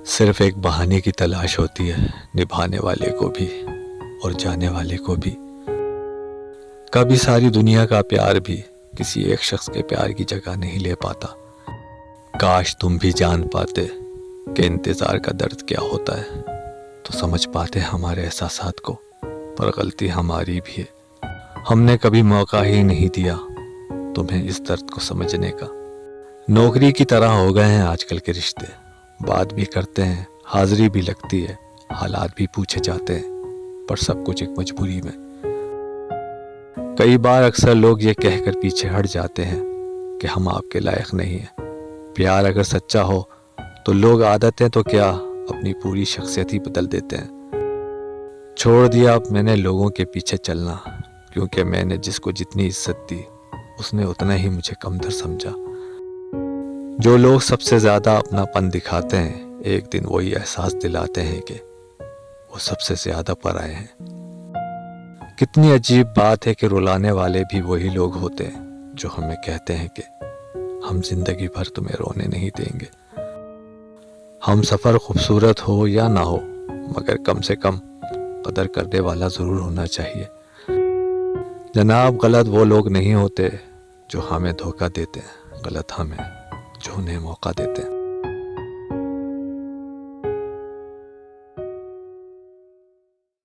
صرف ایک بہانے کی تلاش ہوتی ہے نبھانے والے کو بھی اور جانے والے کو بھی. کبھی ساری دنیا کا پیار بھی کسی ایک شخص کے پیار کی جگہ نہیں لے پاتا. کاش تم بھی جان پاتے کہ انتظار کا درد کیا ہوتا ہے تو سمجھ پاتے ہمارے احساسات کو. پر غلطی ہماری بھی ہے، ہم نے کبھی موقع ہی نہیں دیا تمہیں اس درد کو سمجھنے کا. نوکری کی طرح ہو گئے ہیں آج کل کے رشتے، بات بھی کرتے ہیں، حاضری بھی لگتی ہے، حالات بھی پوچھے جاتے ہیں، پر سب کچھ ایک مجبوری میں. کئی بار اکثر لوگ یہ کہہ کر پیچھے ہٹ جاتے ہیں کہ ہم آپ کے لائق نہیں ہیں. پیار اگر سچا ہو تو لوگ عادتیں تو کیا اپنی پوری شخصیت ہی بدل دیتے ہیں. چھوڑ دیا اب میں نے لوگوں کے پیچھے چلنا، کیونکہ میں نے جس کو جتنی عزت دی اس نے اتنا ہی مجھے کمتر سمجھا. جو لوگ سب سے زیادہ اپنا پن دکھاتے ہیں ایک دن وہی احساس دلاتے ہیں کہ وہ سب سے زیادہ پرائے ہیں. کتنی عجیب بات ہے کہ رلانے والے بھی وہی لوگ ہوتے ہیں جو ہمیں کہتے ہیں کہ ہم زندگی بھر تمہیں رونے نہیں دیں گے. ہم سفر خوبصورت ہو یا نہ ہو مگر کم سے کم قدر کرنے والا ضرور ہونا چاہیے. جناب غلط وہ لوگ نہیں ہوتے جو ہمیں دھوکہ دیتے ہیں، غلط ہمیں جو انہیں موقع دیتے ہیں.